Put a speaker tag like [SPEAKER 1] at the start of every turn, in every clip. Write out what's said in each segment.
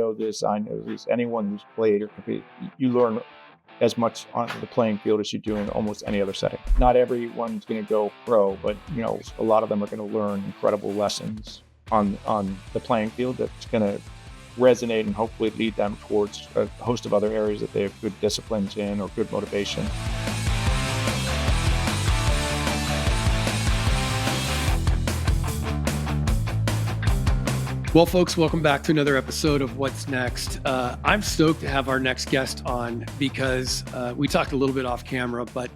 [SPEAKER 1] know this, I know this, anyone who's played or competed, you learn as much on the playing field as you do in almost any other setting. Not everyone's going to go pro, but a lot of them are going to learn incredible lessons on the playing field that's going to resonate and hopefully lead them towards a host of other areas that they have good disciplines in or good motivation.
[SPEAKER 2] Well, folks, welcome back to another episode of What's Next. I'm stoked to have our next guest on because we talked a little bit off camera, but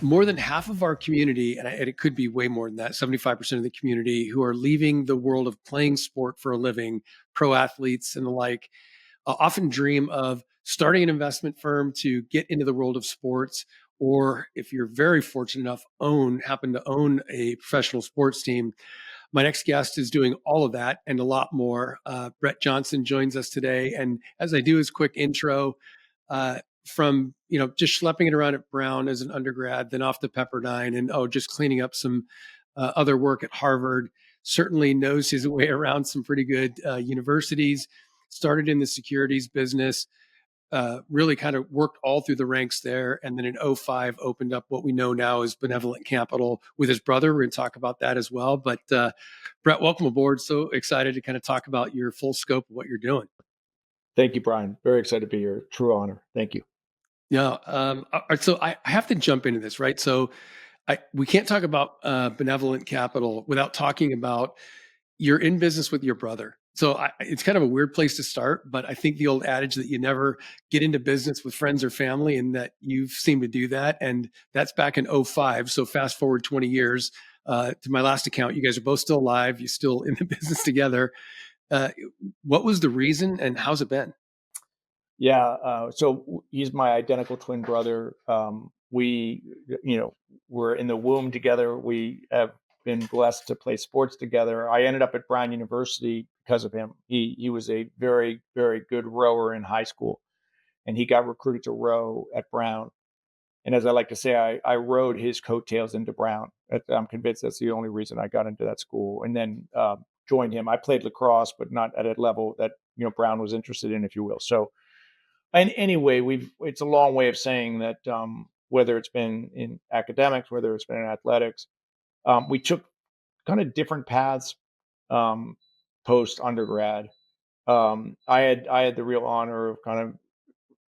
[SPEAKER 2] more than half of our community, and it could be way more than that, 75% of the community who are leaving the world of playing sport for a living, pro athletes and the like, often dream of starting an investment firm to get into the world of sports, or if you're very fortunate enough, happen to own a professional sports team. My next guest is doing all of that and a lot more. Brett Johnson joins us today. And as I do his quick intro, from just schlepping it around at Brown as an undergrad, then off to Pepperdine, and just cleaning up some other work at Harvard, certainly knows his way around some pretty good universities, started in the securities business, really kind of worked all through the ranks there. And then in 2005 opened up what we know now as Benevolent Capital with his brother. We're going to talk about that as well. But Brett, welcome aboard. So excited to kind of talk about your full scope of what you're doing.
[SPEAKER 1] Thank you, Bryan. Very excited to be here. True honor. Thank you.
[SPEAKER 2] Yeah. So I have to jump into this, right? So we can't talk about Benevolent Capital without talking about you're in business with your brother. So it's kind of a weird place to start, but I think the old adage that you never get into business with friends or family, and that you've seemed to do that. And that's back in 2005. So fast forward 20 years to my last account, you guys are both still alive. You're still in the business together. What was the reason and how's it been?
[SPEAKER 1] Yeah. So he's my identical twin brother. We, we're in the womb together. We have been blessed to play sports together. I ended up at Bryan University because of him. He was a very, very good rower in high school, and he got recruited to row at Brown. And as I like to say, I rode his coattails into Brown. I'm convinced that's the only reason I got into that school. And then joined him. I played lacrosse, but not at a level that Brown was interested in, if you will. So, and anyway, it's a long way of saying that whether it's been in academics, whether it's been in athletics, we took kind of different paths post undergrad. I had the real honor of kind of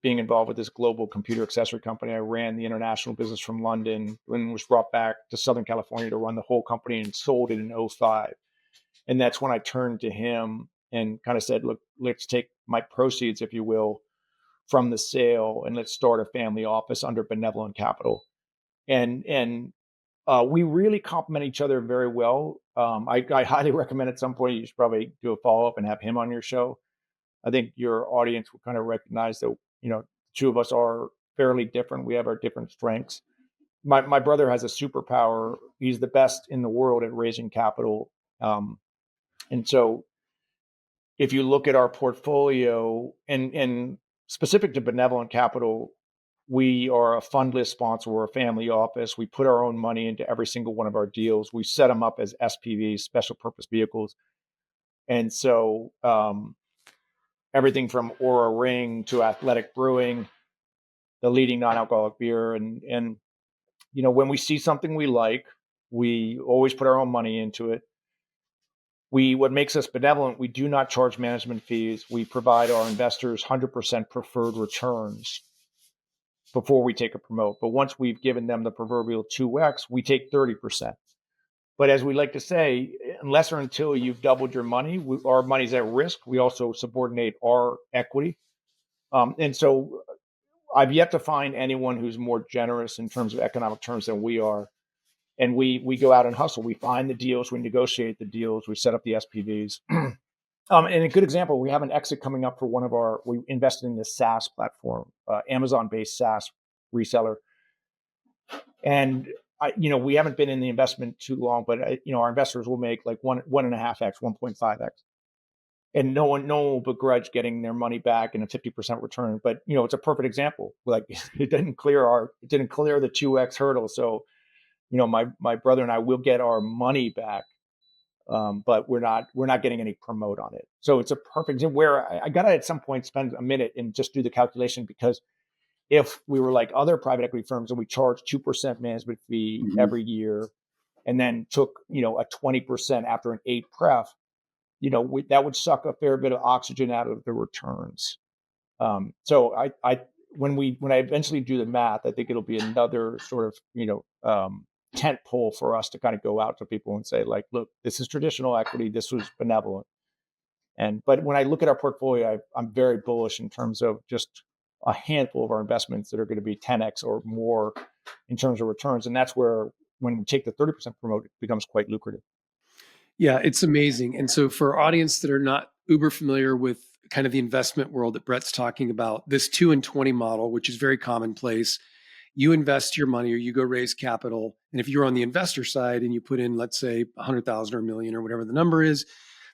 [SPEAKER 1] being involved with this global computer accessory company. I ran the international business from London and was brought back to Southern California to run the whole company, and sold it in 2005. And that's when I turned to him and kind of said, look, let's take my proceeds, if you will, from the sale, and let's start a family office under Benevolent Capital. And we really complement each other very well. I highly recommend at some point you should probably do a follow-up and have him on your show. I think your audience will kind of recognize that, the two of us are fairly different. We have our different strengths. My brother has a superpower. He's the best in the world at raising capital. And so if you look at our portfolio and specific to Benevolent Capital, we are a fundless sponsor. We're a family office. We put our own money into every single one of our deals. We set them up as SPVs, special purpose vehicles. And so everything from Aura Ring to Athletic Brewing, the leading non-alcoholic beer. And when we see something we like, we always put our own money into it. What makes us benevolent, we do not charge management fees. We provide our investors 100% preferred returns before we take a promote. But once we've given them the proverbial 2x, we take 30%. But as we like to say, unless or until you've doubled your money, our money's at risk. We also subordinate our equity. And so I've yet to find anyone who's more generous in terms of economic terms than we are. And we go out and hustle. We find the deals, we negotiate the deals, we set up the SPVs. And a good example, we have an exit coming up for we invested in this SaaS platform, Amazon-based SaaS reseller. And we haven't been in the investment too long, but our investors will make like 1.5x, 1.5x, and no one will begrudge getting their money back in a 50% return. But it's a perfect example. Like it didn't clear the 2x hurdle. So my brother and I will get our money back but we're not getting any promote on it. So it's a perfect where I got to at some point spend a minute and just do the calculation, because if we were like other private equity firms and we charge 2% management fee
[SPEAKER 2] Mhm.
[SPEAKER 1] every year and then took, a 20% after an 8 pref, that would suck a fair bit of oxygen out of the returns. So when I eventually do the math, I think it'll be another sort of, tent pole for us to kind of go out to people and say, like, look, this is traditional equity. This was benevolent. But when I look at our portfolio, I'm very bullish in terms of just a handful of our investments that are going to be 10x or more in terms of returns. And that's where, when we take the 30% promote, it becomes quite lucrative.
[SPEAKER 2] Yeah, it's amazing. And so for our audience that are not uber familiar with kind of the investment world that Brett's talking about, this 2 and 20 model, which is very commonplace, you invest your money or you go raise capital. And if you're on the investor side and you put in, let's say, 100,000 or a million or whatever the number is,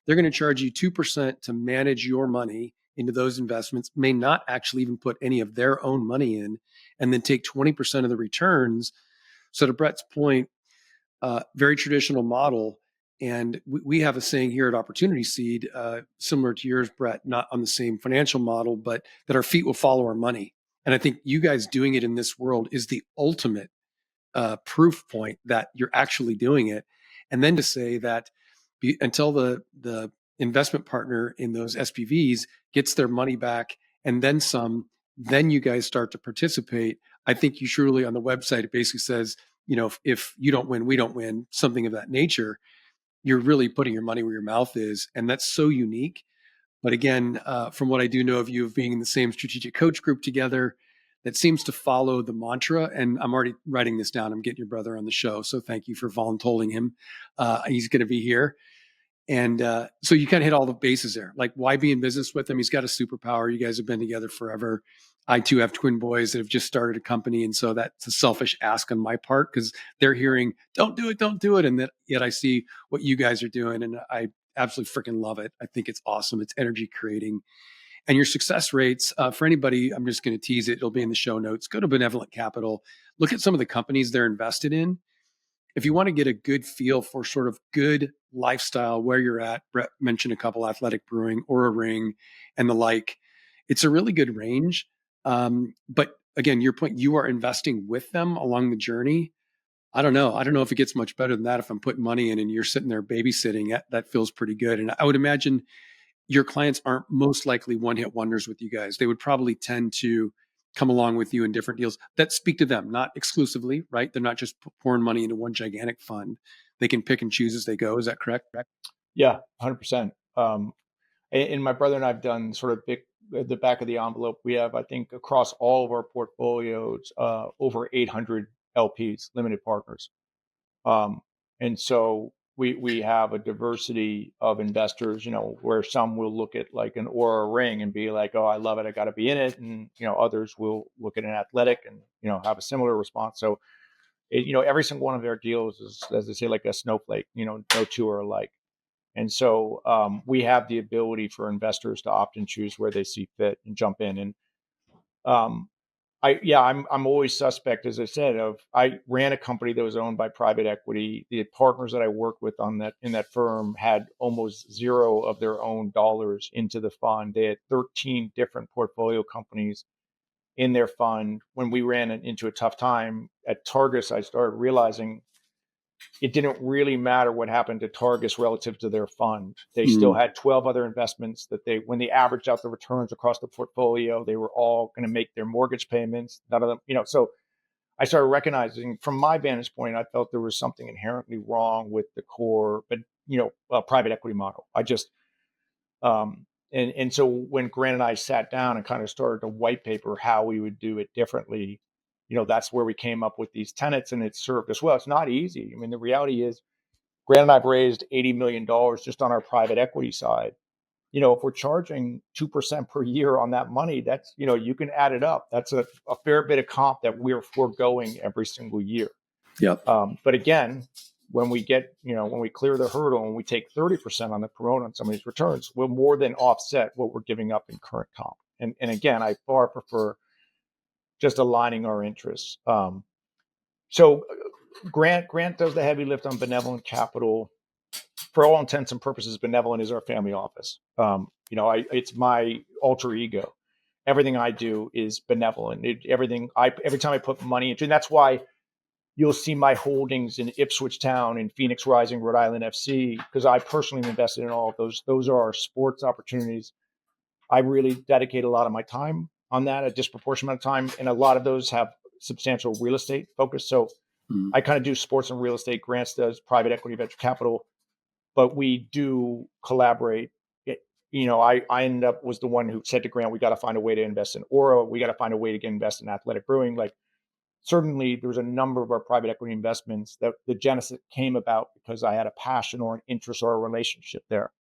[SPEAKER 2] they're going to charge you 2% to manage your money into those investments, may not actually even put any of their own money in, and then take 20% of the returns. So to Brett's point, very traditional model. And we have a saying here at Opportunity Seed, similar to yours, Brett, not on the same financial model, but that our feet will follow our money. And I think you guys doing it in this world is the ultimate proof point that you're actually doing it. And then to say that until the investment partner in those SPVs gets their money back and then some, then you guys start to participate. I think you surely on the website, it basically says, if you don't win, we don't win, something of that nature. You're really putting your money where your mouth is. And that's so unique. But again, from what I do know of you, of being in the same strategic coach group together, that seems to follow the mantra. And I'm already writing this down. I'm getting your brother on the show. So thank you for voluntoling him. He's going to be here. And so you kind of hit all the bases there. Like, why be in business with him? He's got a superpower. You guys have been together forever. I too have twin boys that have just started a company. And so that's a selfish ask on my part because they're hearing, don't do it, don't do it. And that yet I see what you guys are doing. And I absolutely freaking love it. I think it's awesome. It's energy creating. And your success rates, for anybody, I'm just going to tease it. It'll be in the show notes. Go to Benevolent Capital. Look at some of the companies they're invested in. If you want to get a good feel for sort of good lifestyle where you're at, Brett mentioned a couple, Athletic Brewing, or a Ring, and the like. It's a really good range. But again, your point, you are investing with them along the journey. I don't know. I don't know if it gets much better than that. If I'm putting money in and you're sitting there babysitting, that feels pretty good. And I would imagine your clients aren't most likely one hit wonders with you guys. They would probably tend to come along with you in different deals that speak to them, not exclusively, right? They're not just pouring money into one gigantic fund. They can pick and choose as they go. Is that correct?
[SPEAKER 1] Yeah, 100%. And my brother and I've done sort of big, at the back of the envelope. We have, I think, across all of our portfolios, over 800 LPs, limited partners. And so we have a diversity of investors, where some will look at like an Aura Ring and be like, oh, I love it, I got to be in it. And, others will look at an Athletic and, have a similar response. So, every single one of their deals is, as they say, like a snowflake, no two are alike. And so we have the ability for investors to opt and choose where they see fit and jump in. And um, I'm always suspect, as I said, of I ran a company that was owned by private equity. The partners that I worked with in that firm had almost zero of their own dollars into the fund. They had 13 different portfolio companies in their fund. When we ran into a tough time at Targus, I started realizing it didn't really matter what happened to Targus relative to their fund. They still had 12 other investments that when they averaged out the returns across the portfolio, they were all going to make their mortgage payments. None of them, so I started recognizing from my vantage point, I felt there was something inherently wrong with the core, but, private equity model. I just, and so when Grant and I sat down and kind of started to white paper how we would do it differently, that's where we came up with these tenets, and it served us well. It's not easy. I mean, the reality is Grant and I've raised $80 million just on our private equity side. If we're charging 2% per year on that money, that's, you can add it up. That's a fair bit of comp that we're foregoing every single year.
[SPEAKER 2] Yep.
[SPEAKER 1] But again, when we clear the hurdle and we take 30% on the promote on some of these returns, we'll more than offset what we're giving up in current comp. And again, I far prefer just aligning our interests. So Grant does the heavy lift on Benevolent Capital. for all intents and purposes, Benevolent is our family office. It's my alter ego. Everything I do is benevolent. Every time I put money into, and that's why you'll see my holdings in Ipswich Town and Phoenix Rising, Rhode Island FC, because I personally invested in all of those. Those are our sports opportunities. I really dedicate a lot of my time on that, a disproportionate amount of time, and a lot of those have substantial real estate focus. So
[SPEAKER 2] Mm.
[SPEAKER 1] I kind of do sports and real estate. Grants does private equity, venture capital, but we do collaborate. I ended up was the one who said to Grant, we got to find a way to invest in Aura. We got to find a way to invest in Athletic Brewing. Like, certainly there was a number of our private equity investments that the genesis came about because I had a passion or an interest or a relationship there.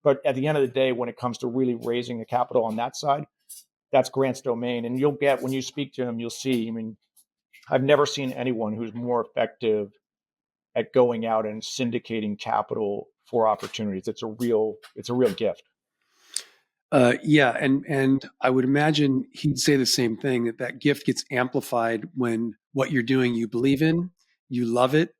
[SPEAKER 1] But at the end of the day, when it comes to really raising the capital on that side, that's Grant's domain. And you'll get, when you speak to him, you'll see, I mean, I've never seen anyone who's more effective at going out and syndicating capital for opportunities. It's a real gift.
[SPEAKER 2] Yeah, and I would imagine he'd say the same thing, that gift gets amplified when what you're doing you believe in, you love it,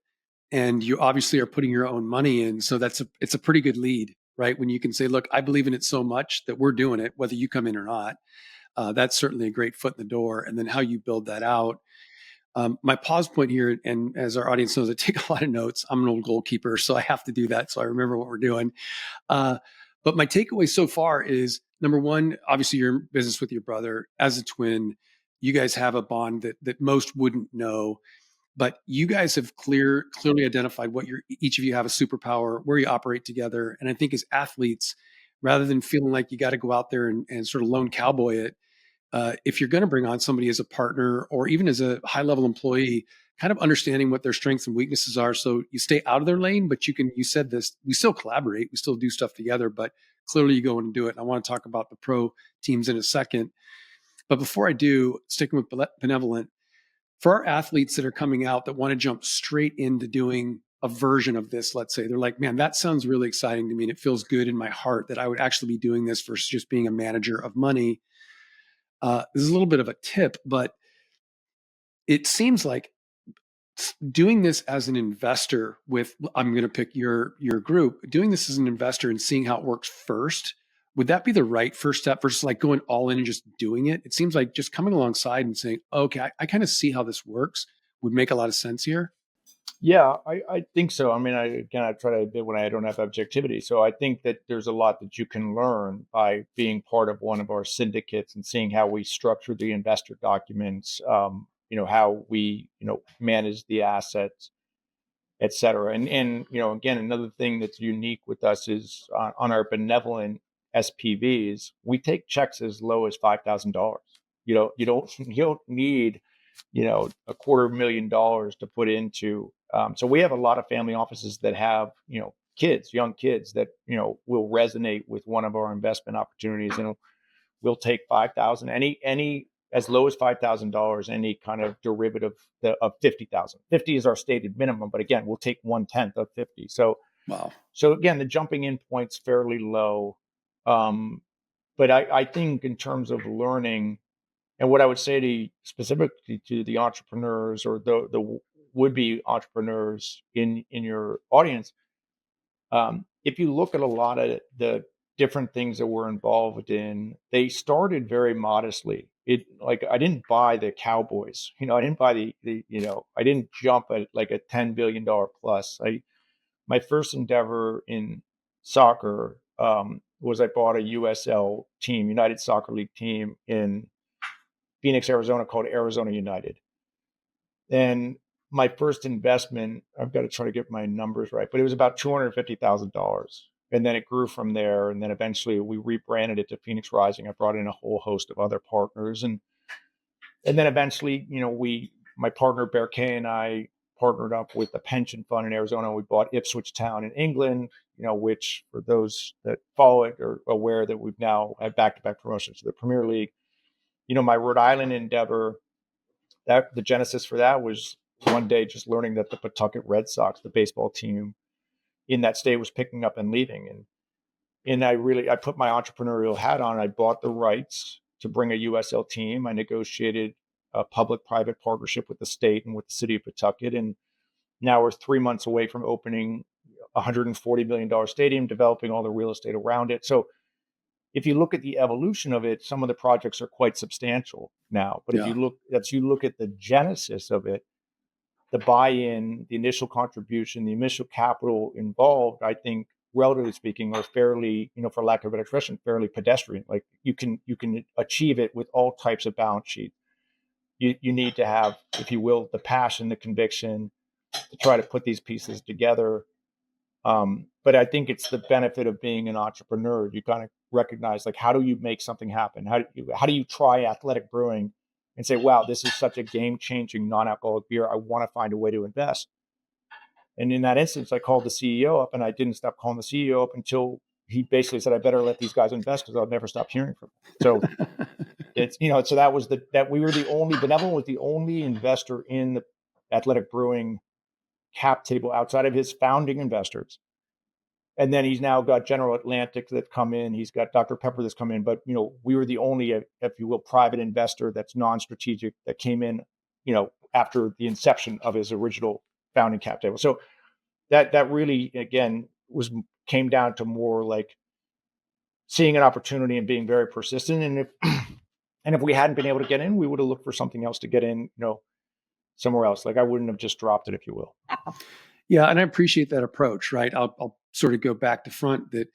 [SPEAKER 2] and you obviously are putting your own money in. So it's a pretty good lead, right? When you can say, "Look, I believe in it so much that we're doing it, whether you come in or not." That's certainly a great foot in the door. And then how you build that out. My pause point here, and as our audience knows, I take a lot of notes. I'm an old goalkeeper, so I have to do that so I remember what we're doing. Uh, but my takeaway so far is, number one, obviously you're in business with your brother as a twin. You guys have a bond that most wouldn't know, but you guys have clearly identified what each of you have a superpower, where you operate together. And I think as athletes, rather than feeling like you got to go out there and sort of lone cowboy it, if you're going to bring on somebody as a partner or even as a high level employee, kind of understanding what their strengths and weaknesses are, so you stay out of their lane, but you said this, we still collaborate, we still do stuff together, but clearly you go in and do it. And I want to talk about the pro teams in a second. But before I do, sticking with Benevolent, for our athletes that are coming out that want to jump straight into doing a version of this, let's say they're like, man, that sounds really exciting to me, and it feels good in my heart that I would actually be doing this versus just being a manager of money. This is a little bit of a tip, but it seems like doing this as an investor with, I'm going to pick your group, doing this as an investor and seeing how it works first, would that be the right first step versus like going all in and just doing it? It seems like just coming alongside and saying, okay, I kind of see how this works would make a lot of sense here.
[SPEAKER 1] Yeah, I think so. I mean, I try to admit when I don't have objectivity. So I think that there's a lot that you can learn by being part of one of our syndicates and seeing how we structure the investor documents, how we, manage the assets, et cetera. And again, another thing that's unique with us is on our benevolent SPVs, we take checks as low as $5,000. You don't need, $250,000 to put into. So we have a lot of family offices that have, young kids that, will resonate with one of our investment opportunities, and we'll take 5,000, any as low as $5,000, any kind of derivative of 50,000. 50 is our stated minimum, but again, we'll take 1/10 of 50. So,
[SPEAKER 2] Wow.
[SPEAKER 1] so again, the jumping in point's fairly low. But I think in terms of learning, and what I would say specifically to the entrepreneurs or the would-be entrepreneurs in your audience, if you look at a lot of the different things that we're involved in, they started very modestly. Like, I didn't buy the Cowboys, I didn't buy I didn't jump at like a $10 billion plus. My first endeavor in soccer was I bought a USL team, United Soccer League team in Phoenix, Arizona, called Arizona United. And my first investment, I've got to try to get my numbers right, but it was about $250,000. And then it grew from there. And then eventually we rebranded it to Phoenix Rising. I brought in a whole host of other partners. And then eventually, my partner Bear Kay and I partnered up with a pension fund in Arizona. We bought Ipswich Town in England, which, for those that follow it, are aware that we've now had back-to-back promotions to the Premier League. My Rhode Island endeavor, that the genesis for that was one day just learning that the Pawtucket Red Sox, the baseball team in that state, was picking up and leaving. And I put my entrepreneurial hat on. I bought the rights to bring a USL team. I negotiated a public-private partnership with the state and with the city of Pawtucket. And now we're 3 months away from opening $140 million stadium, developing all the real estate around it. So if you look at the evolution of it, some of the projects are quite substantial now. But if
[SPEAKER 2] Yeah.
[SPEAKER 1] you look at the genesis of it, the buy-in, the initial contribution, the initial capital involved, I think, relatively speaking, are fairly, for lack of a better expression, fairly pedestrian. Like you can achieve it with all types of balance sheets. You need to have, if you will, the passion, the conviction to try to put these pieces together. But I think it's the benefit of being an entrepreneur. You kind of recognize, like, how do you make something happen? How do you try athletic brewing and say, wow, this is such a game-changing non-alcoholic beer. I want to find a way to invest. And in that instance, I called the CEO up, and I didn't stop calling the CEO up until he basically said, I better let these guys invest because I'll never stop hearing from them. So it's, so that was that we were the only, Benevolent was the only investor in the athletic brewing cap table outside of his founding investors. And then he's now got General Atlantic that come in. He's got Dr. Pepper that's come in. But, we were the only, if you will, private investor that's non-strategic that came in, after the inception of his original founding cap table. So that really, again, came down to more like seeing an opportunity and being very persistent. And if we hadn't been able to get in, we would have looked for something else to get in, somewhere else. Like I wouldn't have just dropped it, if you will.
[SPEAKER 2] Yeah, and I appreciate that approach, right? I'll sort of go back to front, that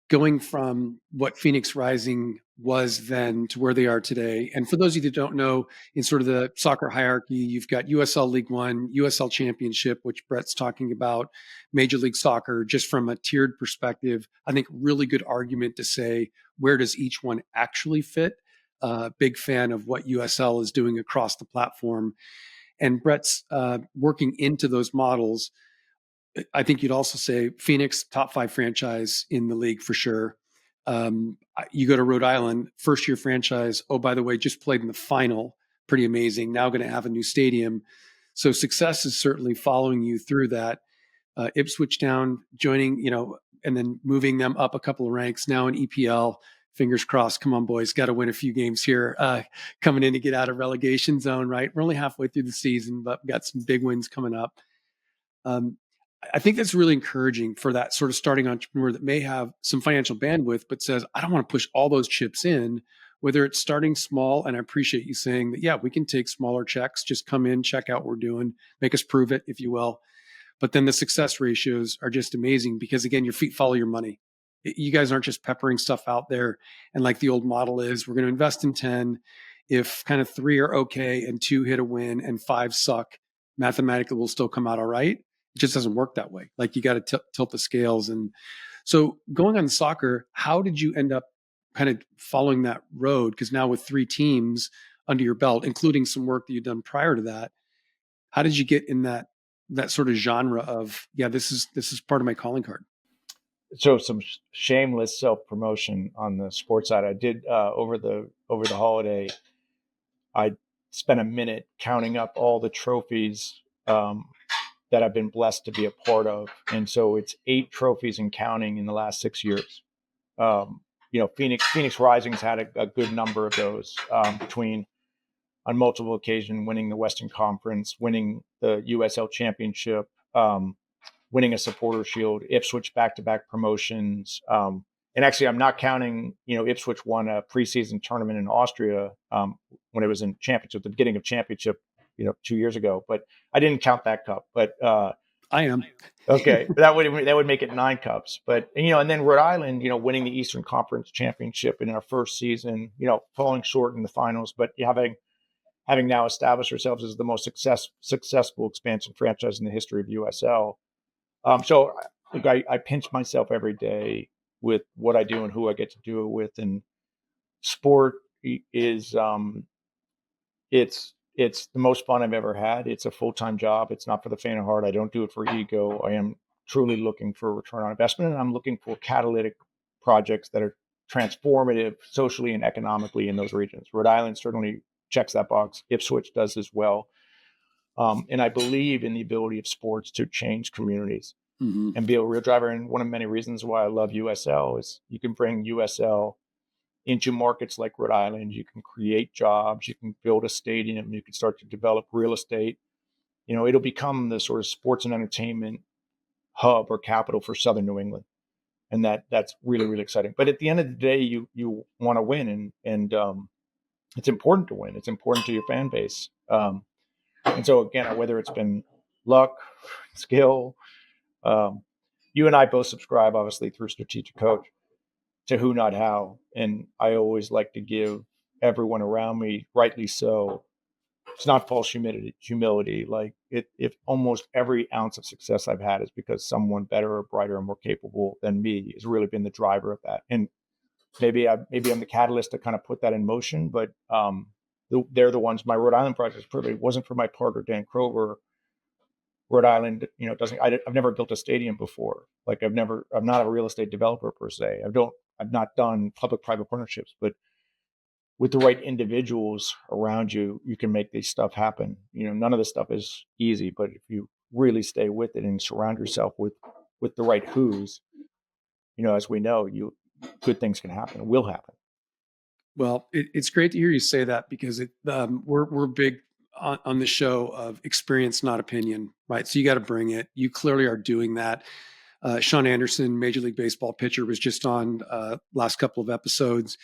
[SPEAKER 2] going from what Phoenix Rising was then to where they are today. And for those of you that don't know, in sort of the soccer hierarchy, you've got USL League One, USL Championship, which Brett's talking about, Major League Soccer, just from a tiered perspective. I think really good argument to say, where does each one actually fit? Big fan of what USL is doing across the platform. And Brett's working into those models. I think you'd also say Phoenix, top 5 franchise in the league for sure. You go to Rhode Island, first year franchise. Oh, by the way, just played in the final. Pretty amazing. Now going to have a new stadium. So success is certainly following you through that. Ipswich Town joining, and then moving them up a couple of ranks now in EPL. Fingers crossed. Come on, boys. Got to win a few games here. Coming in to get out of relegation zone, right? We're only halfway through the season, but we've got some big wins coming up. I think that's really encouraging for that sort of starting entrepreneur that may have some financial bandwidth, but says, I don't want to push all those chips in, whether it's starting small. And I appreciate you saying that, yeah, we can take smaller checks, just come in, check out what we're doing, make us prove it, if you will. But then the success ratios are just amazing because, again, your feet follow your money. You guys aren't just peppering stuff out there. And like the old model is, we're going to invest in 10. If kind of 3 are okay and 2 hit a win and 5 suck, mathematically will still come out all right. It just doesn't work that way. Like you got to tilt the scales. And so going on soccer, how did you end up kind of following that road? Because now with 3 teams under your belt, including some work that you've done prior to that, how did you get in that sort of genre of, yeah, this is part of my calling card?
[SPEAKER 1] So some shameless self-promotion on the sports side. I did over the holiday, I spent a minute counting up all the trophies that I've been blessed to be a part of. And so it's 8 trophies and counting in the last 6 years. Phoenix Rising's had a good number of those between, on multiple occasions, winning the Western Conference, winning the USL Championship, winning a Supporter Shield, Ipswich back-to-back promotions. And actually, I'm not counting, Ipswich won a preseason tournament in Austria when it was in championship, the beginning of championship, 2 years ago. But I didn't count that cup. But
[SPEAKER 2] I am.
[SPEAKER 1] Okay, that would make it 9 cups. But and then Rhode Island, winning the Eastern Conference Championship in our first season, falling short in the finals, but having now established ourselves as the most successful expansion franchise in the history of USL. So look, I pinch myself every day with what I do and who I get to do it with. And sport is it's the most fun I've ever had. It's a full-time job. It's not for the faint of heart. I don't do it for ego. I am truly looking for a return on investment, and I'm looking for catalytic projects that are transformative socially and economically in those regions. Rhode Island certainly checks that box. Ipswich does as well. And I believe in the ability of sports to change communities and be a real driver. And one of many reasons why I love USL is you can bring USL into markets like Rhode Island. You can create jobs. You can build a stadium. You can start to develop real estate. It'll become the sort of sports and entertainment hub or capital for Southern New England. And that's really, really exciting. But at the end of the day, you want to win, and it's important to win. It's important to your fan base. And so again, whether it's been luck, skill, um, you and I both subscribe, obviously, through Strategic Coach to who, not how. And I always like to give everyone around me, rightly so, it's not false humility. Like if almost every ounce of success I've had is because someone better or brighter or more capable than me has really been the driver of that. And maybe I'm the catalyst to kind of put that in motion, but they're the ones. My Rhode Island project is perfect. It wasn't for my partner Dan Crover. Rhode Island, doesn't. I've never built a stadium before. Like I'm not a real estate developer per se. I've not done public-private partnerships, but with the right individuals around you, you can make this stuff happen. None of this stuff is easy, but if you really stay with it and surround yourself with the right who's, as we know, good things can happen. It will happen.
[SPEAKER 2] Well, it's great to hear you say that, because we're big on the show of experience, not opinion, right? So you got to bring it. You clearly are doing that. Sean Anderson, Major League Baseball pitcher, was just on last couple of episodes,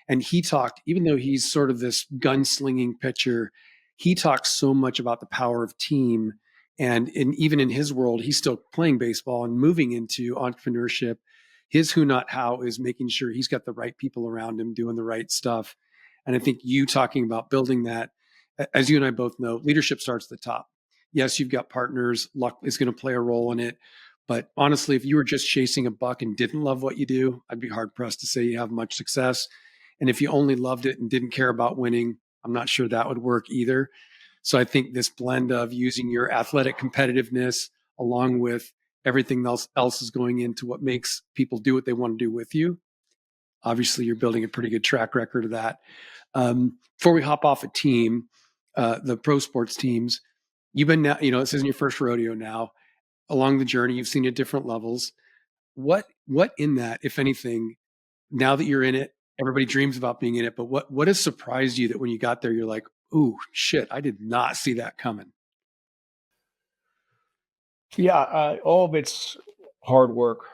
[SPEAKER 2] and he talked. Even though he's sort of this gunslinging pitcher, he talks so much about the power of team. And even in his world, he's still playing baseball and moving into entrepreneurship. His who, not how, is making sure he's got the right people around him doing the right stuff. And I think you talking about building that, as you and I both know, leadership starts at the top. Yes, you've got partners. Luck is going to play a role in it. But honestly, if you were just chasing a buck and didn't love what you do, I'd be hard pressed to say you have much success. And if you only loved it and didn't care about winning, I'm not sure that would work either. So I think this blend of using your athletic competitiveness along with everything else is going into what makes people do what they want to do with you. Obviously, you're building a pretty good track record of that. Before we hop off a team, the pro sports teams, you've been now, this isn't your first rodeo now. Along the journey, you've seen at different levels. What in that, if anything, now that you're in it, everybody dreams about being in it, but what has surprised you that when you got there, you're like, "Ooh, shit, I did not see that coming."
[SPEAKER 1] Yeah, all of it's hard work.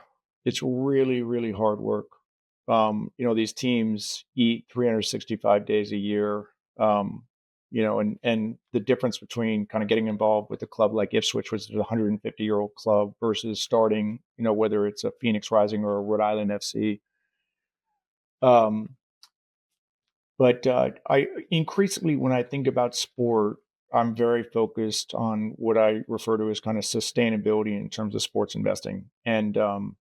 [SPEAKER 1] It's really, really hard work. These teams eat 365 days a year. And the difference between kind of getting involved with a club like Ipswich, which is a 150-year-old club, versus starting, whether it's a Phoenix Rising or a Rhode Island FC. But I increasingly, when I think about sport, I'm very focused on what I refer to as kind of sustainability in terms of sports investing. And I'm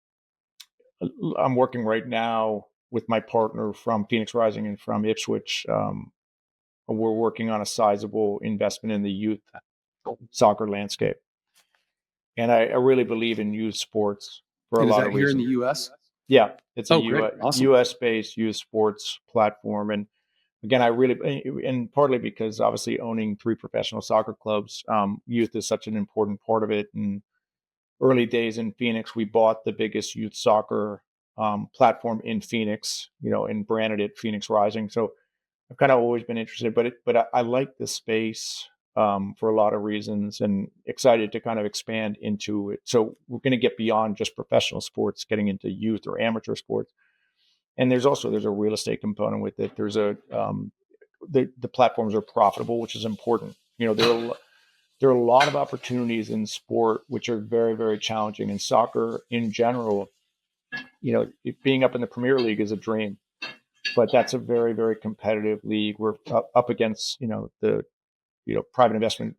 [SPEAKER 1] working right now with my partner from Phoenix Rising and from Ipswich. We're working on a sizable investment in the youth soccer landscape. And I really believe in youth sports for a
[SPEAKER 2] And is
[SPEAKER 1] lot
[SPEAKER 2] that
[SPEAKER 1] of
[SPEAKER 2] here in
[SPEAKER 1] reasons.
[SPEAKER 2] the U.S.?
[SPEAKER 1] Yeah, it's a
[SPEAKER 2] Oh, great. Awesome.
[SPEAKER 1] US-based youth sports platform. And again, and partly because obviously owning 3 professional soccer clubs, youth is such an important part of it. And early days in Phoenix, we bought the biggest youth soccer platform in Phoenix, and branded it Phoenix Rising. So I've kind of always been interested, but I like the space for a lot of reasons, and excited to kind of expand into it. So we're going to get beyond just professional sports, getting into youth or amateur sports. And there's a real estate component with it. There's the platforms are profitable, which is important. There are a lot of opportunities in sport which are very, very challenging. In soccer in general, being up in the Premier League is a dream, but that's a very, very competitive league. We're up against, the private investment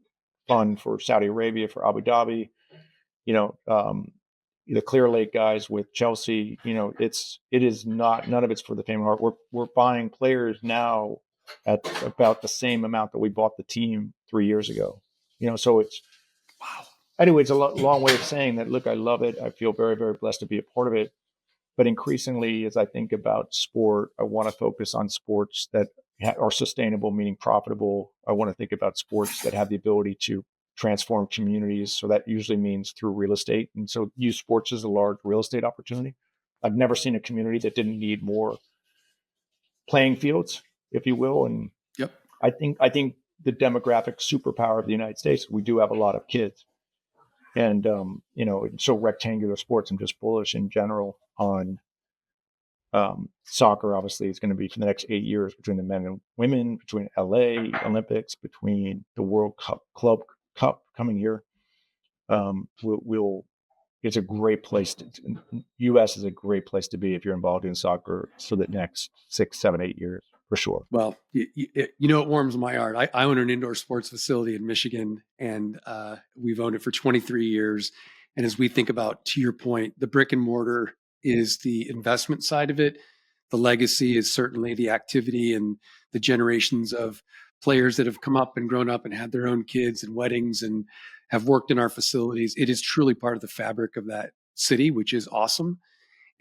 [SPEAKER 1] fund for Saudi Arabia, for Abu Dhabi, you know, um, the Clear Lake guys with Chelsea. It is not, none of it's for the faint of heart. We're buying players now at about the same amount that we bought the team 3 years ago. So it's,
[SPEAKER 2] Wow.
[SPEAKER 1] anyway, it's a long way of saying that. Look, I love it. I feel very, very blessed to be a part of it. But increasingly, as I think about sport, I want to focus on sports that are sustainable, meaning profitable. I want to think about sports that have the ability to transform communities. So that usually means through real estate. And so youth sports is a large real estate opportunity. I've never seen a community that didn't need more playing fields, if you will. And
[SPEAKER 2] Yep.
[SPEAKER 1] I think the demographic superpower of the United States, we do have a lot of kids. And so rectangular sports, I'm just bullish in general on soccer. Obviously, is going to be for the next 8 years between the men and women, between LA Olympics, between the World Cup, Club Cup coming year. We'll it's a great place US is a great place to be if you're involved in soccer for the next 6, 7, 8 years for sure.
[SPEAKER 2] Well, you know, it warms my heart. I own an indoor sports facility in Michigan, and we've owned it for 23 years. And as we think about, to your point, the brick and mortar is the investment side of it. The legacy is certainly the activity and the generations of players that have come up and grown up and had their own kids and weddings and have worked in our facilities. It is truly part of the fabric of that city, which is awesome.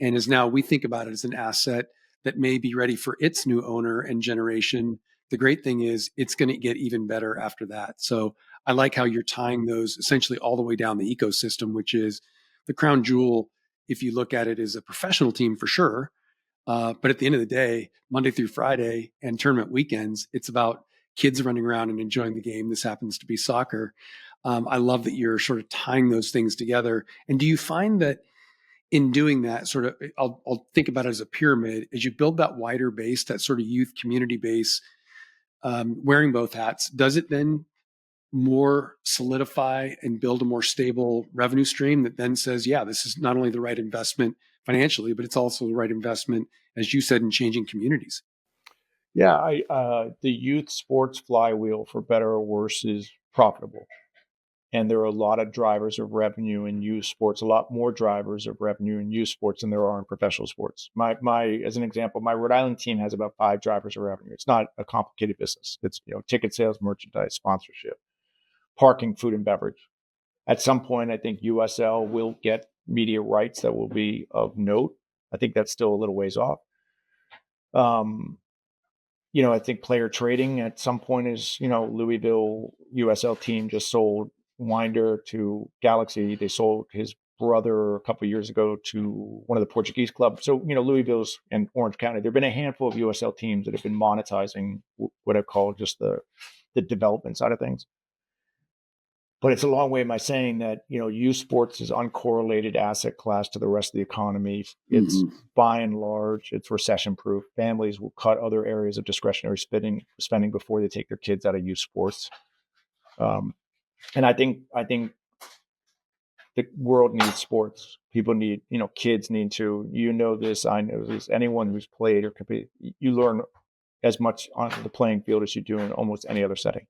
[SPEAKER 2] And as now we think about it as an asset that may be ready for its new owner and generation, the great thing is it's going to get even better after that. So I like how you're tying those essentially all the way down the ecosystem, which is the crown jewel. If you look at it as a professional team for sure, but at the end of the day, Monday through Friday and tournament weekends, it's about kids running around and enjoying the game. This happens to be soccer. I love that you're sort of tying those things together. And do you find that in doing that, sort of, I'll think about it as a pyramid, as you build that wider base, that sort of youth community base, wearing both hats, does it then more solidify and build a more stable revenue stream that then says, yeah, this is not only the right investment financially, but it's also the right investment, as you said, in changing communities?
[SPEAKER 1] Yeah, the youth sports flywheel, for better or worse, is profitable. And there are a lot of drivers of revenue in youth sports, a lot more drivers of revenue in youth sports than there are in professional sports. As an example, my Rhode Island team has about 5 drivers of revenue. It's not a complicated business. It's, ticket sales, merchandise, sponsorship, parking, food and beverage. At some point, I think USL will get media rights that will be of note. I think that's still a little ways off. I think player trading at some point is, Louisville USL team just sold Winder to Galaxy. They sold his brother a couple of years ago to one of the Portuguese clubs. So, Louisville's and Orange County, there have been a handful of USL teams that have been monetizing what I call just the development side of things. But it's a long way of my saying that, youth sports is uncorrelated asset class to the rest of the economy. It's by and large, it's recession proof. Families will cut other areas of discretionary spending before they take their kids out of youth sports. And I think the world needs sports. People need, kids need to, this, I know this, anyone who's played or compete, you learn as much on the playing field as you do in almost any other setting,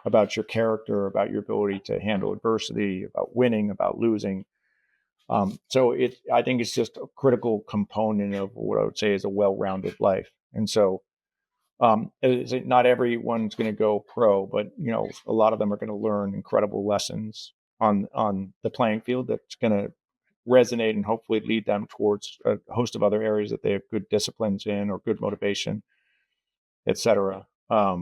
[SPEAKER 1] about your character, about your ability to handle adversity, about winning, about losing. I think it's just a critical component of what I would say is a well-rounded life. And so, not everyone's going to go pro, but a lot of them are going to learn incredible lessons on the playing field that's going to resonate and hopefully lead them towards a host of other areas that they have good disciplines in or good motivation, etc. I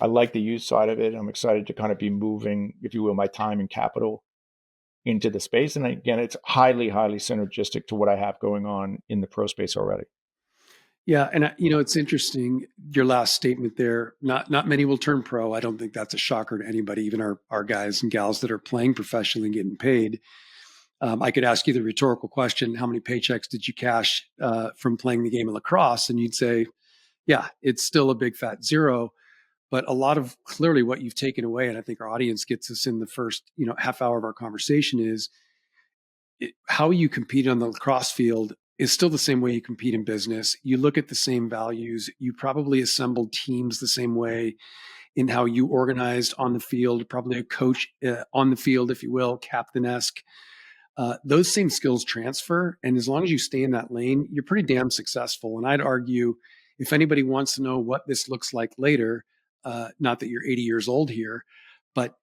[SPEAKER 1] like the youth side of it. I'm excited to kind of be moving, if you will, my time and capital into the space. And again, it's highly, highly synergistic to what I have going on in the pro space already.
[SPEAKER 2] Yeah, and it's interesting, your last statement there. Not many will turn pro. I don't think that's a shocker to anybody, even our guys and gals that are playing professionally and getting paid. I could ask you the rhetorical question: how many paychecks did you cash from playing the game of lacrosse? And you'd say, yeah, it's still a big fat zero. But a lot of clearly what you've taken away, and I think our audience gets this in the first half hour of our conversation, is how you compete on the lacrosse field is still the same way you compete in business. You look at the same values. You probably assembled teams the same way in how you organized on the field, probably a coach on the field, if you will, captain-esque. Those same skills transfer. And as long as you stay in that lane, you're pretty damn successful. And I'd argue if anybody wants to know what this looks like later, not that you're 80 years old here, but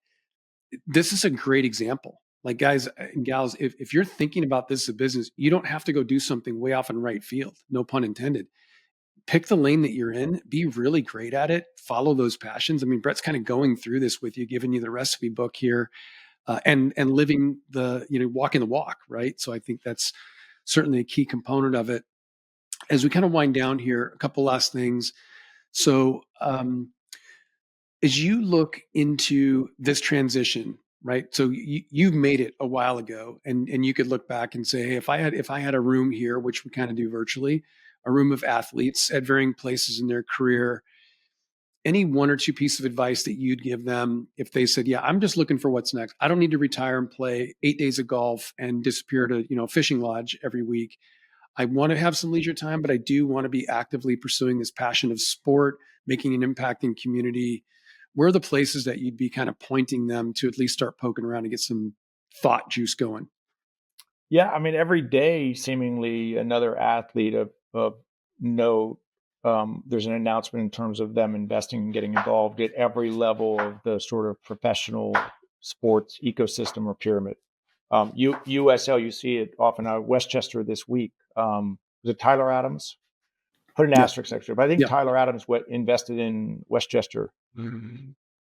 [SPEAKER 2] this is a great example. Like, guys and gals, if you're thinking about this as a business, you don't have to go do something way off in right field, no pun intended. Pick the lane that you're in, be really great at it, follow those passions. I mean, Brett's kind of going through this with you, giving you the recipe book here, and living walking the walk, right? So I think that's certainly a key component of it. As we kind of wind down here, a couple last things. So As you look into this transition, right? So you've made it a while ago, and you could look back and say, hey, if I had a room here, which we kind of do virtually, a room of athletes at varying places in their career, any one or two pieces of advice that you'd give them if they said, yeah, I'm just looking for what's next. I don't need to retire and play 8 days of golf and disappear to, a fishing lodge every week. I want to have some leisure time, but I do want to be actively pursuing this passion of sport, making an impact in community. Where are the places that you'd be kind of pointing them to at least start poking around and get some thought juice going?
[SPEAKER 1] Yeah, I mean, every day, seemingly another athlete of note. There's an announcement in terms of them investing and getting involved at every level of the sort of professional sports ecosystem or pyramid. USL, you see it often out Westchester this week. Was it Tyler Adams? Put an
[SPEAKER 2] Yeah.
[SPEAKER 1] asterisk next to it. But I think
[SPEAKER 2] Yeah.
[SPEAKER 1] Tyler Adams invested in Westchester,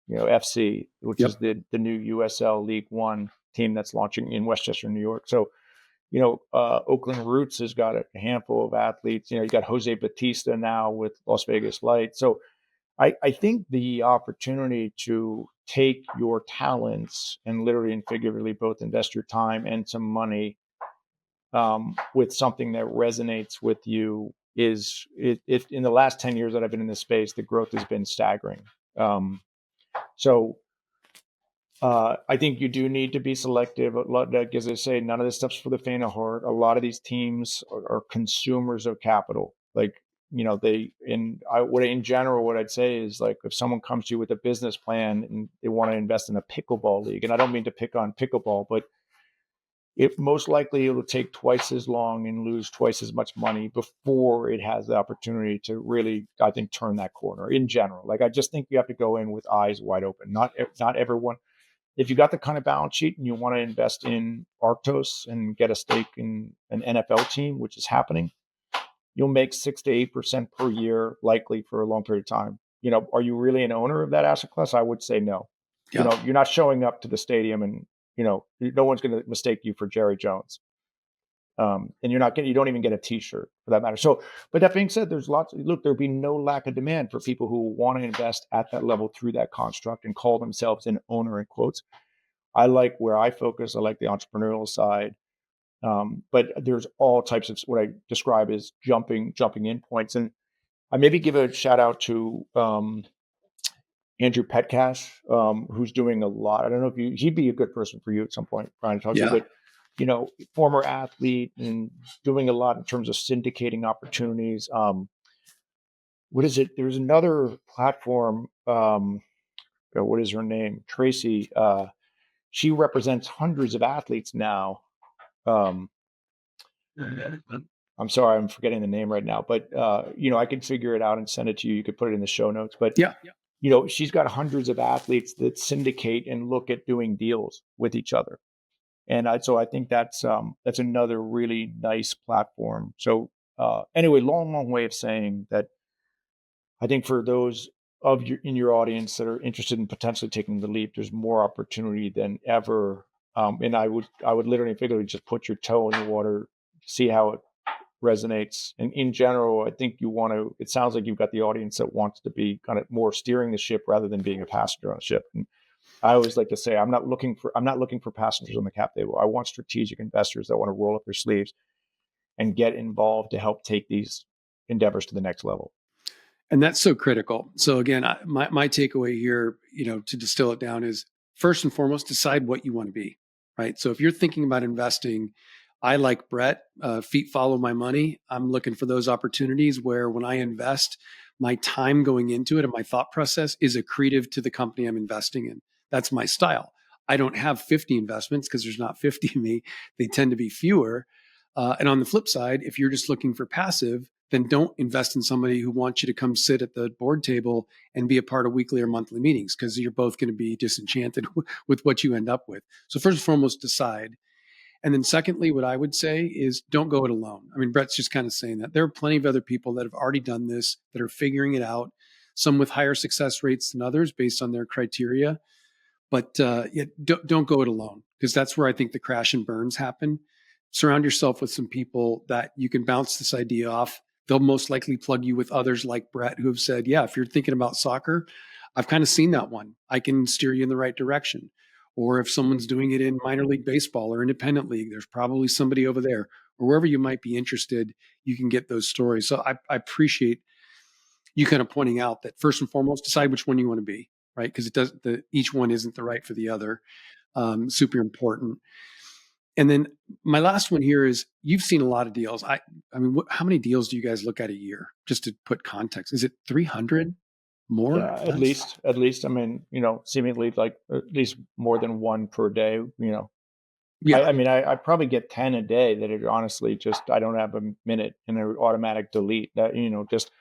[SPEAKER 1] FC, which
[SPEAKER 2] Yep.
[SPEAKER 1] is the new USL League One team that's launching in Westchester, New York. So Oakland Roots has got a handful of athletes. You got Jose Batista now with Las Vegas Light. So I think the opportunity to take your talents and literally and figuratively both invest your time and some money with something that resonates with you is it in the last 10 years that I've been in this space, the growth has been staggering. Um, so I think you do need to be selective. Like as I say, none of this stuff's for the faint of heart. A lot of these teams are consumers of capital. Like in general, what I'd say is like if someone comes to you with a business plan and they want to invest in a pickleball league, and I don't mean to pick on pickleball, but it most likely it'll take twice as long and lose twice as much money before it has the opportunity to really, I think, turn that corner in general. Like I just think you have to go in with eyes wide open. Not everyone, if you got the kind of balance sheet and you want to invest in Arctos and get a stake in an NFL team, which is happening, you'll make 6 to 8% per year, likely for a long period of time. Are you really an owner of that asset class? I would say no.
[SPEAKER 2] Yeah.
[SPEAKER 1] You're not showing up to the stadium and, no one's going to mistake you for Jerry Jones. And you don't even get a t-shirt for that matter. So, but that being said, there'd be no lack of demand for people who want to invest at that level through that construct and call themselves an owner in quotes. I like where I focus. I like the entrepreneurial side. But there's all types of what I describe as jumping in points. And I maybe give a shout out to Andrew Petcash, who's doing a lot. I don't know if he'd be a good person for you at some point, Brian, to talk to,
[SPEAKER 2] Yeah.
[SPEAKER 1] but former athlete and doing a lot in terms of syndicating opportunities. What is it? There's another platform. What is her name? Tracy. She represents hundreds of athletes now. Um, I'm sorry, I'm forgetting the name right now, but I can figure it out and send it to you. You could put it in the show notes. But
[SPEAKER 2] Yeah.
[SPEAKER 1] she's got hundreds of athletes that syndicate and look at doing deals with each other, and so I think that's another really nice platform. So anyway, long way of saying that I think for those in your audience that are interested in potentially taking the leap, there's more opportunity than ever. And I would literally and figuratively just put your toe in the water, see how it resonates. And in general, I think it sounds like you've got the audience that wants to be kind of more steering the ship rather than being a passenger on the ship. And I always like to say, I'm not looking for passengers on the cap table. I want strategic investors that want to roll up their sleeves and get involved to help take these endeavors to the next level.
[SPEAKER 2] And that's so critical. So again, my takeaway here, to distill it down is first and foremost, decide what you want to be, right? So if you're thinking about investing, I like Brett, feet follow my money. I'm looking for those opportunities where when I invest, my time going into it and my thought process is accretive to the company I'm investing in. That's my style. I don't have 50 investments because there's not 50 of me. They tend to be fewer. And on the flip side, if you're just looking for passive, then don't invest in somebody who wants you to come sit at the board table and be a part of weekly or monthly meetings because you're both going to be disenchanted with what you end up with. So first and foremost, decide. And then secondly, what I would say is don't go it alone. I mean, Brett's just kind of saying that. There are plenty of other people that have already done this, that are figuring it out, some with higher success rates than others based on their criteria. But don't go it alone because that's where I think the crash and burns happen. Surround yourself with some people that you can bounce this idea off they'll most likely plug you with others like Brett who have said, yeah, if you're thinking about soccer, I've kind of seen that one. I can steer you in the right direction. Or if someone's doing it in minor league baseball or independent league, there's probably somebody over there. Or wherever you might be interested, you can get those stories. So I appreciate you kind of pointing out that first and foremost, decide which one you want to be, right? Because each one isn't the right for the other. Super important. And then my last one here is you've seen a lot of deals. I mean, how many deals do you guys look at a year? Just to put context, is it 300 more?
[SPEAKER 1] Yeah,
[SPEAKER 2] Less?
[SPEAKER 1] at least. I mean, seemingly like at least more than one per day.
[SPEAKER 2] Yeah,
[SPEAKER 1] I mean, I probably get 10 a day that are honestly just I don't have a minute and they're automatic delete. That just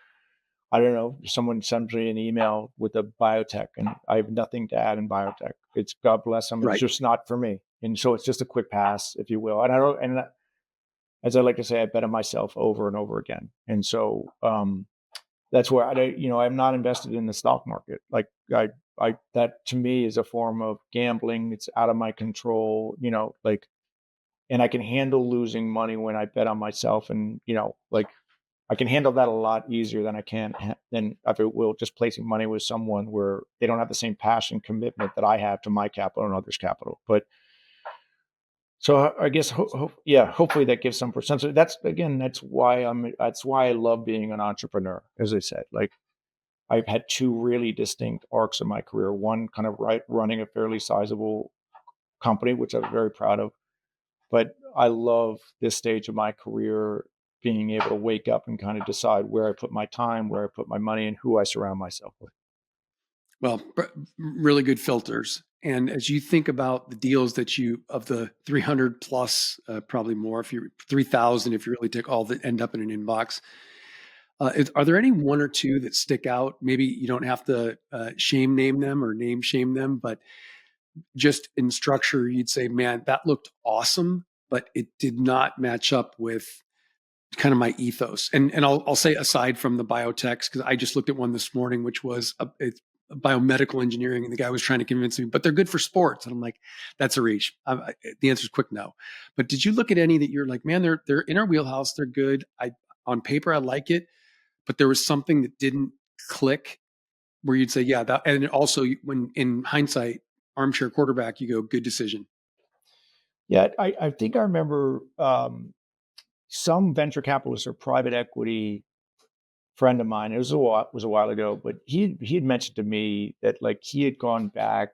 [SPEAKER 1] I don't know. Someone sends me an email with a biotech, and I have nothing to add in biotech. It's God bless them. It's
[SPEAKER 2] right.
[SPEAKER 1] just not for me, and so it's just a quick pass, if you will. And I don't. And as I like to say, I bet on myself over and over again. And so that's where I'm not invested in the stock market. Like that to me is a form of gambling. It's out of my control. Like, and I can handle losing money when I bet on myself, and like I can handle that a lot easier than I can than if it will just placing money with someone where they don't have the same passion commitment that I have to my capital and others' capital. But so I guess yeah, hopefully that gives some percent. That's again, that's why I love being an entrepreneur. As I said, like I've had two really distinct arcs in my career. One kind of running a fairly sizable company, which I'm very proud of. But I love this stage of my career being able to wake up and kind of decide where I put my time, where I put my money, and who I surround myself with.
[SPEAKER 2] Well, really good filters. And as you think about the deals that of the 300 plus, probably more, if you're 3,000, if you really take all that end up in an inbox, are there any one or two that stick out? Maybe you don't have to shame name them or name shame them, but just in structure, you'd say, man, that looked awesome, but it did not match up with kind of my ethos. And I'll say aside from the biotechs, because I just looked at one this morning, which was it's biomedical engineering, and the guy was trying to convince me, but they're good for sports, and I'm like, that's a reach. The answer is quick no. But did you look at any that you're like, man, they're in our wheelhouse, they're good. On paper I like it, but there was something that didn't click where you'd say, yeah, that, and also when in hindsight, armchair quarterback, you go, good decision.
[SPEAKER 1] Yeah, I think I remember some venture capitalist or private equity friend of mine. It was a while ago, but he had mentioned to me that like he had gone back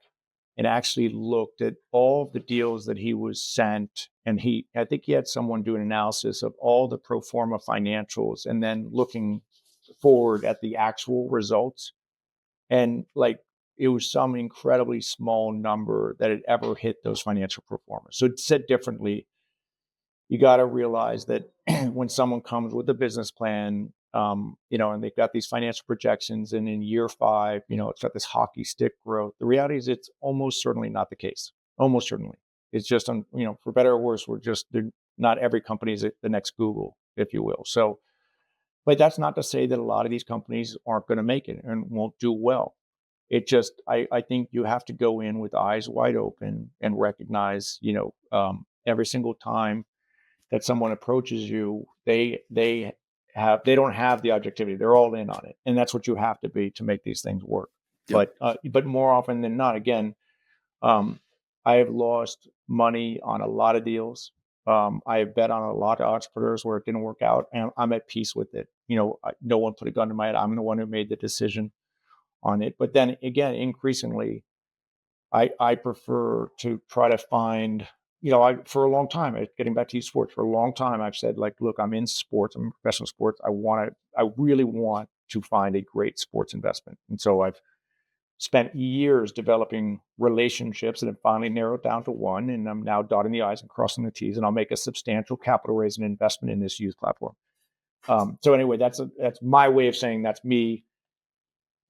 [SPEAKER 1] and actually looked at all of the deals that he was sent, and I think he had someone do an analysis of all the pro forma financials, and then looking forward at the actual results, and like it was some incredibly small number that had ever hit those financial performance. So it said differently, you got to realize that when someone comes with a business plan, and they've got these financial projections, and in year 5, it's got this hockey stick growth. The reality is, it's almost certainly not the case. Almost certainly, it's just for better or worse, not every company is the next Google, if you will. So, but that's not to say that a lot of these companies aren't going to make it and won't do well. It just, I think you have to go in with eyes wide open and recognize, every single time that someone approaches you, they don't have the objectivity. They're all in on it, and that's what you have to be to make these things work.
[SPEAKER 2] Yep.
[SPEAKER 1] But more often than not, again, um, I have lost money on a lot of deals. I have bet on a lot of entrepreneurs where it didn't work out, and I'm at peace with it. No one put a gun to my head. I'm the one who made the decision on it. But then again, increasingly, I prefer to try to find, for a long time, getting back to sports, for a long time, I've said, like, look, I'm in sports, I'm in professional sports. I really want to find a great sports investment. And so I've spent years developing relationships and have finally narrowed down to one. And I'm now dotting the I's and crossing the T's, and I'll make a substantial capital raise and investment in this youth platform. So anyway, that's my way of saying that's me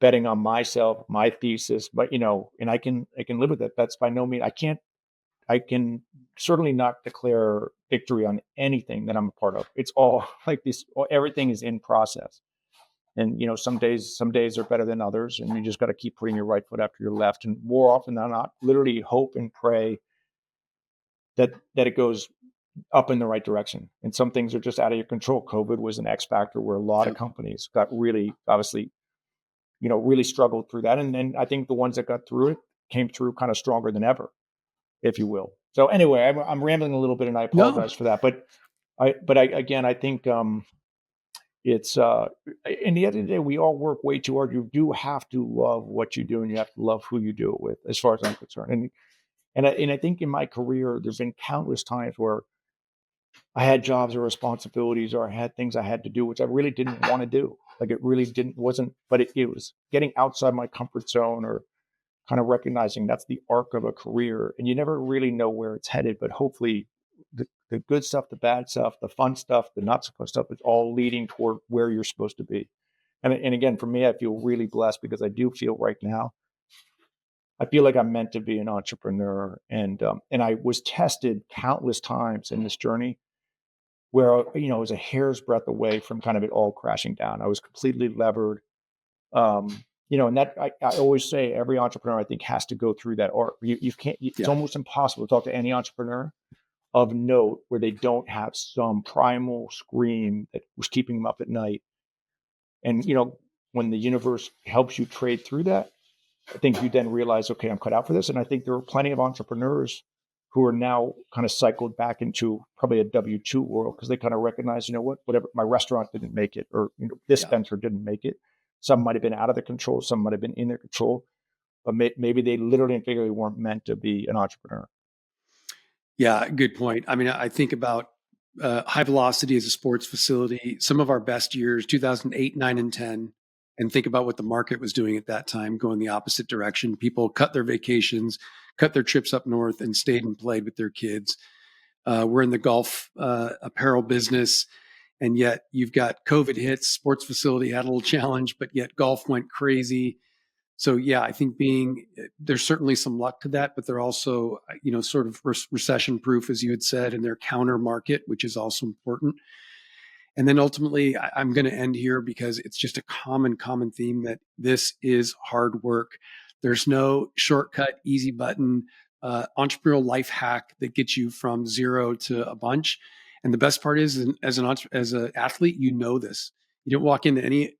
[SPEAKER 1] betting on myself, my thesis, but and I can live with it. That's by no means, I can certainly not declare victory on anything that I'm a part of. It's all like this, everything is in process. And some days are better than others, and you just got to keep putting your right foot after your left. And more often than not, literally hope and pray that it goes up in the right direction. And some things are just out of your control. COVID was an X factor where a lot of
[SPEAKER 2] Yep.
[SPEAKER 1] companies got really, obviously, really struggled through that. And then I think the ones that got through it came through kind of stronger than ever, if you will. So anyway, I'm rambling a little bit, and I
[SPEAKER 2] No.
[SPEAKER 1] apologize for that. But again, I think it's in the end of the day, we all work way too hard. You do have to love what you do, and you have to love who you do it with, as far as I'm concerned. And I think in my career, there's been countless times where I had jobs or responsibilities, or I had things I had to do, which I really didn't want to do. Like it really wasn't, but it was getting outside my comfort zone, or kind of recognizing that's the arc of a career, and you never really know where it's headed. But hopefully, the good stuff, the bad stuff, the fun stuff, the not so fun stuff, is all leading toward where you're supposed to be. And again, for me, I feel really blessed, because I do feel right now, I feel like I'm meant to be an entrepreneur, and I was tested countless times in this journey where I was a hair's breadth away from kind of it all crashing down. I was completely levered. And that I always say every entrepreneur, I think, has to go through that arc. You can't. It's
[SPEAKER 2] Yeah.
[SPEAKER 1] almost impossible to talk to any entrepreneur of note where they don't have some primal scream that was keeping them up at night. And when the universe helps you trade through that, I think you then realize, okay, I'm cut out for this. And I think there are plenty of entrepreneurs who are now kind of cycled back into probably a W-2 world, because they kind of recognize, whatever, my restaurant didn't make it, or this
[SPEAKER 2] Yeah.
[SPEAKER 1] venture didn't make it. Some might have been out of their control, some might have been in their control, but maybe they literally and figuratively weren't meant to be an entrepreneur.
[SPEAKER 2] Yeah, good point. I mean, I think about High Velocity as a sports facility. Some of our best years, 2008, 9, and 10, and think about what the market was doing at that time, going the opposite direction. People cut their vacations, cut their trips up north, and stayed and played with their kids. We're in the golf apparel business, and yet you've got COVID hits. Sports facility had a little challenge, but yet golf went crazy. So yeah, I think there's certainly some luck to that, but they're also sort of recession proof, as you had said, and their counter market, which is also important. And then ultimately, I'm going to end here because it's just a common theme that this is hard work. There's no shortcut, easy button, entrepreneurial life hack that gets you from zero to a bunch. And the best part is, as an athlete, you know this. You don't walk into any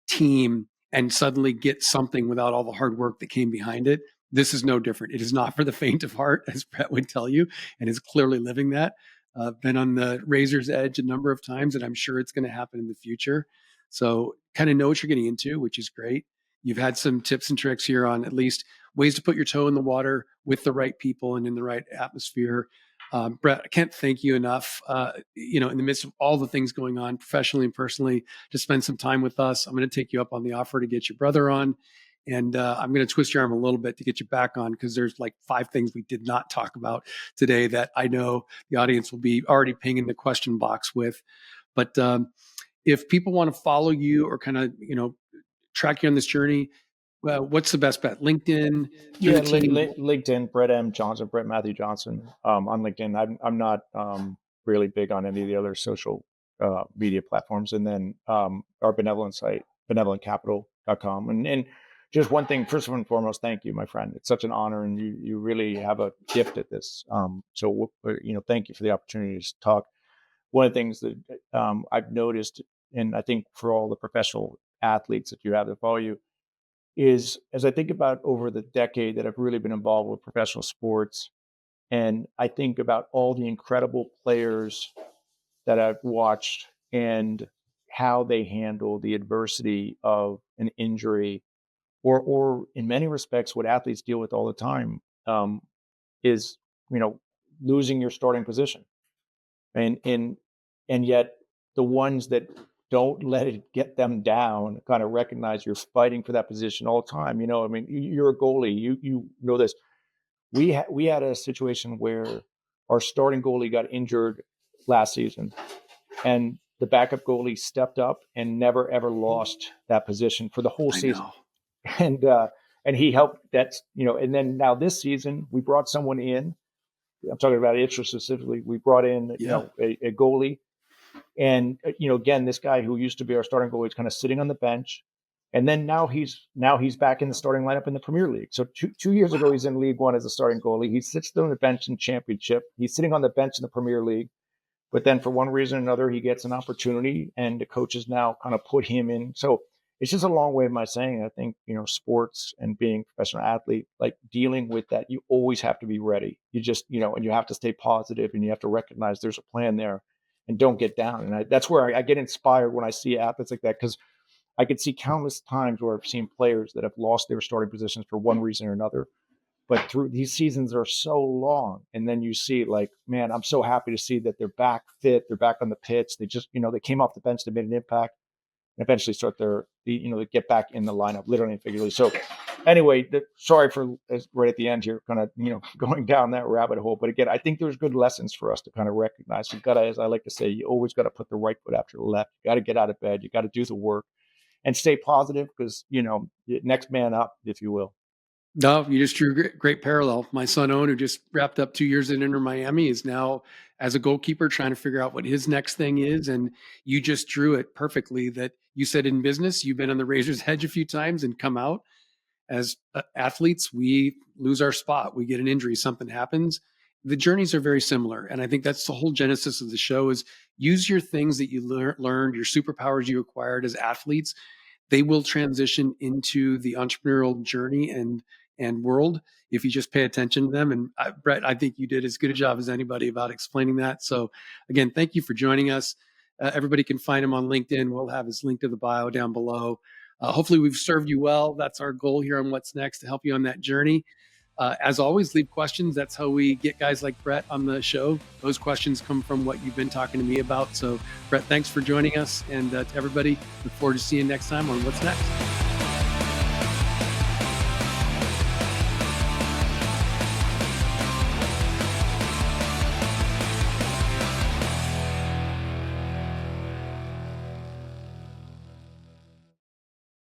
[SPEAKER 2] team and suddenly get something without all the hard work that came behind it. This is no different. It is not for the faint of heart, as Brett would tell you, and is clearly living that. Been on the razor's edge a number of times, and I'm sure it's going to happen in the future. So kind of know what you're getting into, which is great. You've had some tips and tricks here on at least ways to put your toe in the water with the right people and in the right atmosphere. Brett, I can't thank you enough, in the midst of all the things going on professionally and personally, to spend some time with us. I'm going to take you up on the offer to get your brother on. And I'm going to twist your arm a little bit to get you back on, because there's like 5 things we did not talk about today that I know the audience will be already pinging the question box with. But if people want to follow you or kind of, track you on this journey, well, what's the best bet? LinkedIn, through
[SPEAKER 1] Yeah,
[SPEAKER 2] the team?
[SPEAKER 1] LinkedIn, Brett Matthew Johnson, on LinkedIn. I'm not really big on any of the other social media platforms. And then our benevolent site, benevolentcapital.com. And just one thing, first and foremost, thank you, my friend. It's such an honor, and you really have a gift at this. So thank you for the opportunity to talk. One of the things that I've noticed, and I think for all the professional athletes that you have that follow you, is as I think about over the decade that I've really been involved with professional sports, and I think about all the incredible players that I've watched, and how they handle the adversity of an injury, or in many respects, what athletes deal with all the time, is, losing your starting position. And yet the ones that don't let it get them down kind of recognize you're fighting for that position all the time. I mean, you're a goalie. You know this. We had a situation where our starting goalie got injured last season, and the backup goalie stepped up and never ever lost that position for the whole
[SPEAKER 2] I
[SPEAKER 1] season.
[SPEAKER 2] know.
[SPEAKER 1] And he helped. And then now this season we brought someone in. I'm talking about Itcher specifically. We brought in,
[SPEAKER 2] Yeah.
[SPEAKER 1] a goalie, and again, this guy who used to be our starting goalie is kind of sitting on the bench, And then now he's back in the starting lineup in the Premier League. So two years ago, he's in League One as a starting goalie. He sits on the bench in Championship. He's sitting on the bench in the Premier League. But then for one reason or another, he gets an opportunity, and the coaches now kind of put him in. So it's just a long way of my saying, I think, sports and being a professional athlete, like dealing with that, you always have to be ready. You just, and you have to stay positive, and you have to recognize there's a plan there, and don't get down. And that's where I get inspired when I see athletes like that, because I could see countless times where I've seen players that have lost their starting positions for one reason or another. But through these seasons are so long, and then you see, like, man, I'm so happy to see that they're back fit, they're back on the pitch. They just, they came off the bench, they made an impact, and eventually start they get back in the lineup, literally and figuratively. So, anyway, sorry for right at the end here, kind of, going down that rabbit hole. But again, I think there's good lessons for us to kind of recognize. You got to, as I like to say, you always got to put the right foot after the left. You got to get out of bed. You got to do the work and stay positive, because next man up, if you will.
[SPEAKER 2] No, you just drew a great parallel. My son Owen, who just wrapped up 2 years in Inter Miami, is now as a goalkeeper trying to figure out what his next thing is. And you just drew it perfectly. That you said in business, you've been on the razor's edge a few times and come out. As athletes, we lose our spot, we get an injury, something happens. The journeys are very similar, and I think that's the whole genesis of the show: is use your things that you learned, your superpowers you acquired as athletes. They will transition into the entrepreneurial journey and world if you just pay attention to them. And Brett, I think you did as good a job as anybody about explaining that. So again, thank you for joining us. Everybody can find him on LinkedIn. We'll have his link to the bio down below. Hopefully we've served you well. That's our goal here on What's Next, to help you on that journey. As always, leave questions. That's how we get guys like Brett on the show. Those questions come from what you've been talking to me about. So Brett, thanks for joining us. And to everybody, look forward to seeing you next time on What's Next.